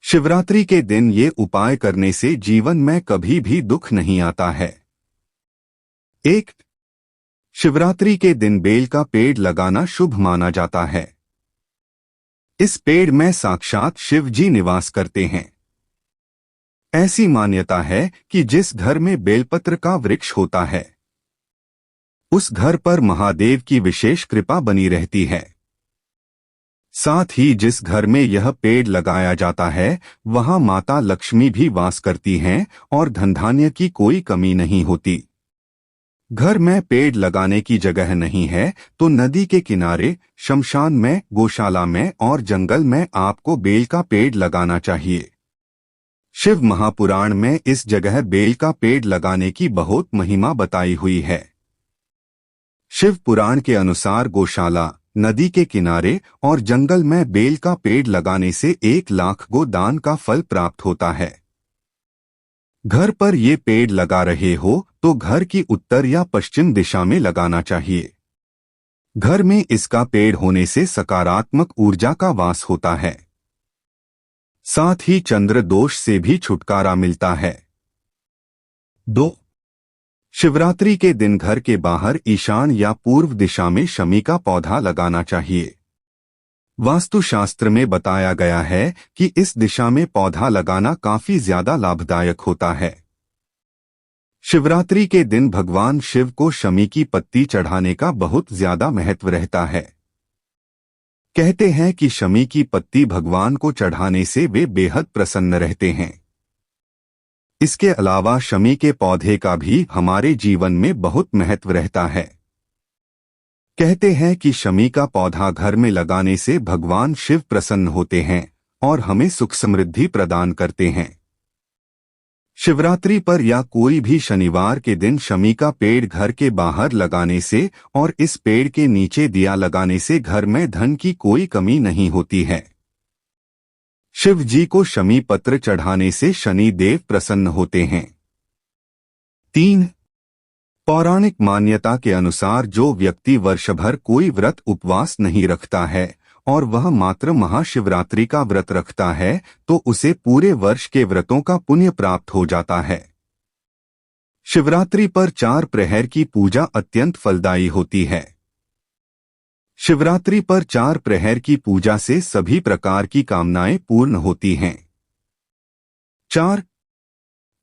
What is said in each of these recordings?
शिवरात्रि के दिन ये उपाय करने से जीवन में कभी भी दुख नहीं आता है। 1. शिवरात्रि के दिन बेल का पेड़ लगाना शुभ माना जाता है। इस पेड़ में साक्षात शिव जी निवास करते हैं। ऐसी मान्यता है कि जिस घर में बेलपत्र का वृक्ष होता है उस घर पर महादेव की विशेष कृपा बनी रहती है। साथ ही जिस घर में यह पेड़ लगाया जाता है वहां माता लक्ष्मी भी वास करती हैं और धन धान्य की कोई कमी नहीं होती। घर में पेड़ लगाने की जगह नहीं है तो नदी के किनारे, शमशान में, गौशाला में और जंगल में आपको बेल का पेड़ लगाना चाहिए। शिव महापुराण में इस जगह बेल का पेड़ लगाने की बहुत महिमा बताई हुई है। शिव पुराण के अनुसार गौशाला, नदी के किनारे और जंगल में बेल का पेड़ लगाने से 1 लाख गो दान का फल प्राप्त होता है। घर पर ये पेड़ लगा रहे हो तो घर की उत्तर या पश्चिम दिशा में लगाना चाहिए। घर में इसका पेड़ होने से सकारात्मक ऊर्जा का वास होता है। साथ ही चंद्र दोष से भी छुटकारा मिलता है। 2. शिवरात्रि के दिन घर के बाहर ईशान या पूर्व दिशा में शमी का पौधा लगाना चाहिए। वास्तुशास्त्र में बताया गया है कि इस दिशा में पौधा लगाना काफी ज्यादा लाभदायक होता है। शिवरात्रि के दिन भगवान शिव को शमी की पत्ती चढ़ाने का बहुत ज्यादा महत्व रहता है। कहते हैं कि शमी की पत्ती भगवान को चढ़ाने से वे बेहद प्रसन्न रहते हैं। इसके अलावा शमी के पौधे का भी हमारे जीवन में बहुत महत्व रहता है। कहते हैं कि शमी का पौधा घर में लगाने से भगवान शिव प्रसन्न होते हैं और हमें सुख समृद्धि प्रदान करते हैं। शिवरात्रि पर या कोई भी शनिवार के दिन शमी का पेड़ घर के बाहर लगाने से और इस पेड़ के नीचे दिया लगाने से घर में धन की कोई कमी नहीं होती है। शिव जी को शमी पत्र चढ़ाने से शनि देव प्रसन्न होते हैं। 3. पौराणिक मान्यता के अनुसार जो व्यक्ति वर्षभर कोई व्रत उपवास नहीं रखता है और वह मात्र महाशिवरात्रि का व्रत रखता है तो उसे पूरे वर्ष के व्रतों का पुण्य प्राप्त हो जाता है। शिवरात्रि पर 4 प्रहर की पूजा अत्यंत फलदायी होती है। शिवरात्रि पर 4 प्रहर की पूजा से सभी प्रकार की कामनाएं पूर्ण होती हैं। 4.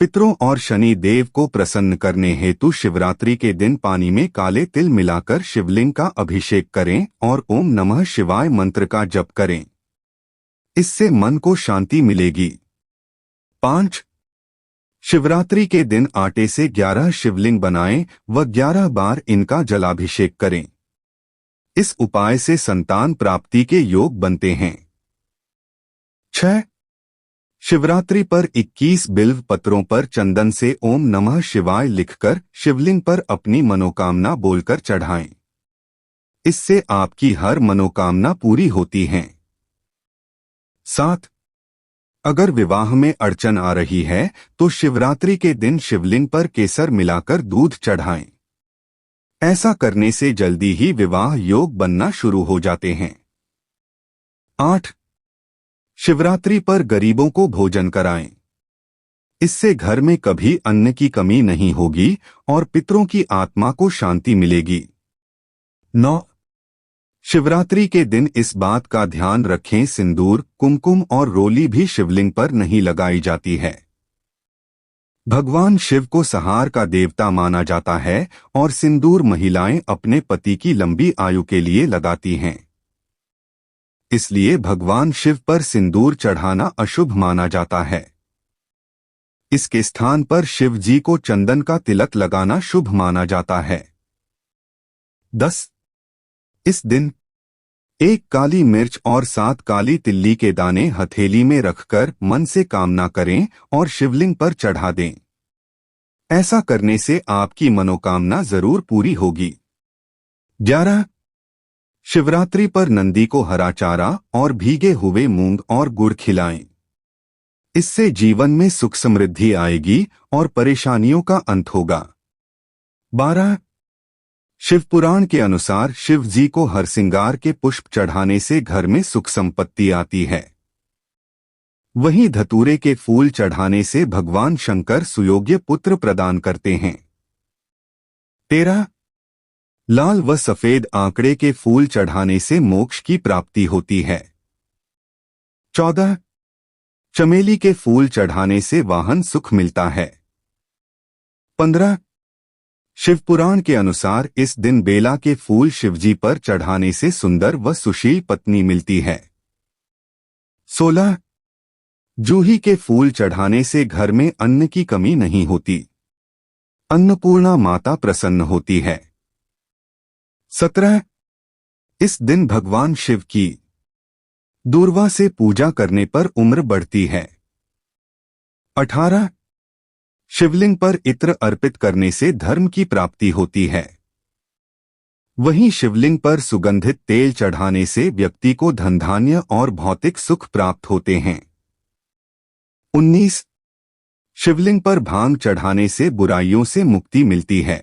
पितरों और शनि देव को प्रसन्न करने हेतु शिवरात्रि के दिन पानी में काले तिल मिलाकर शिवलिंग का अभिषेक करें और ओम नमः शिवाय मंत्र का जप करें। इससे मन को शांति मिलेगी। 5. शिवरात्रि के दिन आटे से 11 शिवलिंग बनाएं व 11 बार इनका जलाभिषेक करें। इस उपाय से संतान प्राप्ति के योग बनते हैं। 6. शिवरात्रि पर 21 बिल्व पत्रों पर चंदन से ओम नमः शिवाय लिखकर शिवलिंग पर अपनी मनोकामना बोलकर चढ़ाएं। इससे आपकी हर मनोकामना पूरी होती है। 7. अगर विवाह में अड़चन आ रही है तो शिवरात्रि के दिन शिवलिंग पर केसर मिलाकर दूध चढ़ाएं। ऐसा करने से जल्दी ही विवाह योग बनना शुरू हो जाते हैं। 8. शिवरात्रि पर गरीबों को भोजन कराएं। इससे घर में कभी अन्न की कमी नहीं होगी और पितरों की आत्मा को शांति मिलेगी। 9. शिवरात्रि के दिन इस बात का ध्यान रखें सिंदूर, कुमकुम और रोली भी शिवलिंग पर नहीं लगाई जाती है। भगवान शिव को संहार का देवता माना जाता है और सिंदूर महिलाएं अपने पति की लंबी आयु के लिए लगाती हैं। इसलिए भगवान शिव पर सिंदूर चढ़ाना अशुभ माना जाता है। इसके स्थान पर शिव जी को चंदन का तिलक लगाना शुभ माना जाता है। 10. इस दिन 1 काली मिर्च और 7 काली तिल्ली के दाने हथेली में रखकर मन से कामना करें और शिवलिंग पर चढ़ा दें। ऐसा करने से आपकी मनोकामना जरूर पूरी होगी। 11. शिवरात्रि पर नंदी को हरा चारा और भीगे हुए मूंग और गुड़ खिलाएं। इससे जीवन में सुख समृद्धि आएगी और परेशानियों का अंत होगा। 12. शिवपुराण के अनुसार शिव जी को हरसिंगार के पुष्प चढ़ाने से घर में सुख संपत्ति आती है। वहीं धतूरे के फूल चढ़ाने से भगवान शंकर सुयोग्य पुत्र प्रदान करते हैं। 13 लाल व सफेद आंकड़े के फूल चढ़ाने से मोक्ष की प्राप्ति होती है। 14 चमेली के फूल चढ़ाने से वाहन सुख मिलता है। 15 शिवपुराण के अनुसार इस दिन बेला के फूल शिवजी पर चढ़ाने से सुंदर व सुशील पत्नी मिलती है। 16 जूही के फूल चढ़ाने से घर में अन्न की कमी नहीं होती, अन्नपूर्णा माता प्रसन्न होती है। 17 इस दिन भगवान शिव की दूर्वा से पूजा करने पर उम्र बढ़ती है। 18 शिवलिंग पर इत्र अर्पित करने से धर्म की प्राप्ति होती है। वहीं शिवलिंग पर सुगंधित तेल चढ़ाने से व्यक्ति को धन धान्य और भौतिक सुख प्राप्त होते हैं। 19 शिवलिंग पर भांग चढ़ाने से बुराइयों से मुक्ति मिलती है।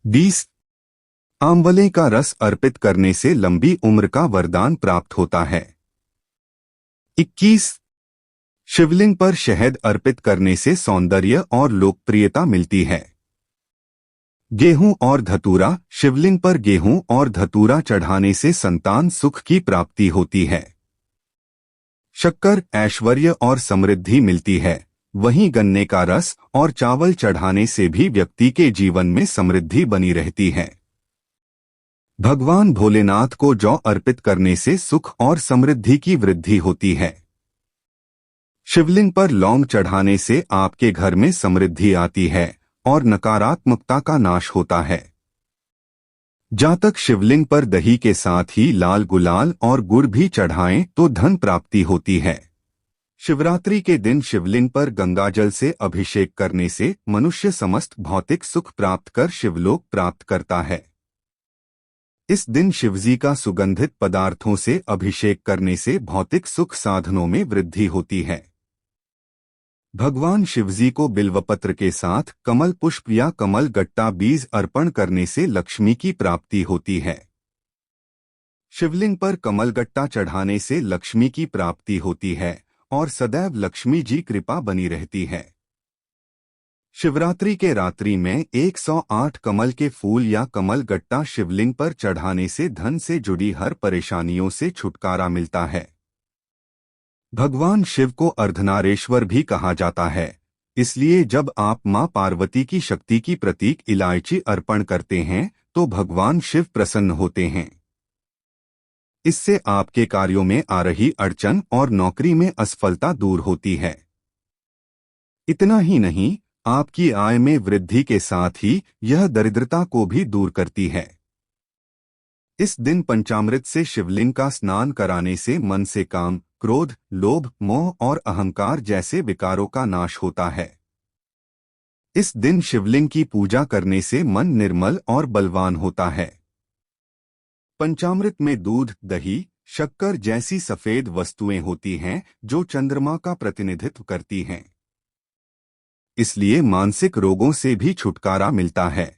20 आंवले का रस अर्पित करने से लंबी उम्र का वरदान प्राप्त होता है। 21 शिवलिंग पर शहद अर्पित करने से सौंदर्य और लोकप्रियता मिलती है। गेहूं और धतूरा शिवलिंग पर गेहूं और धतूरा चढ़ाने से संतान सुख की प्राप्ति होती है। शक्कर ऐश्वर्य और समृद्धि मिलती है। वहीं गन्ने का रस और चावल चढ़ाने से भी व्यक्ति के जीवन में समृद्धि बनी रहती है। भगवान भोलेनाथ को जौ अर्पित करने से सुख और समृद्धि की वृद्धि होती है। शिवलिंग पर लौंग चढ़ाने से आपके घर में समृद्धि आती है और नकारात्मकता का नाश होता है। जातक शिवलिंग पर दही के साथ ही लाल गुलाल और गुड़ भी चढ़ाएं तो धन प्राप्ति होती है। शिवरात्रि के दिन शिवलिंग पर गंगाजल से अभिषेक करने से मनुष्य समस्त भौतिक सुख प्राप्त कर शिवलोक प्राप्त करता है। इस दिन शिवजी का सुगंधित पदार्थों से अभिषेक करने से भौतिक सुख साधनों में वृद्धि होती है। भगवान शिवजी को बिल्वपत्र के साथ कमल पुष्प या कमल गट्टा बीज अर्पण करने से लक्ष्मी की प्राप्ति होती है। शिवलिंग पर कमल गट्टा चढ़ाने से लक्ष्मी की प्राप्ति होती है और सदैव लक्ष्मी जी कृपा बनी रहती है। शिवरात्रि के रात्रि में 108 कमल के फूल या कमल गट्टा शिवलिंग पर चढ़ाने से धन से जुड़ी हर परेशानियों से छुटकारा मिलता है। भगवान शिव को अर्धनारेश्वर भी कहा जाता है, इसलिए जब आप मां पार्वती की शक्ति की प्रतीक इलायची अर्पण करते हैं तो भगवान शिव प्रसन्न होते हैं। इससे आपके कार्यों में आ रही अड़चन और नौकरी में असफलता दूर होती है। इतना ही नहीं, आपकी आय में वृद्धि के साथ ही यह दरिद्रता को भी दूर करती है। इस दिन पंचामृत से शिवलिंग का स्नान कराने से मन से काम, क्रोध, लोभ, मोह और अहंकार जैसे विकारों का नाश होता है। इस दिन शिवलिंग की पूजा करने से मन निर्मल और बलवान होता है। पंचामृत में दूध, दही, शक्कर जैसी सफेद वस्तुएं होती हैं जो चंद्रमा का प्रतिनिधित्व करती हैं। इसलिए मानसिक रोगों से भी छुटकारा मिलता है।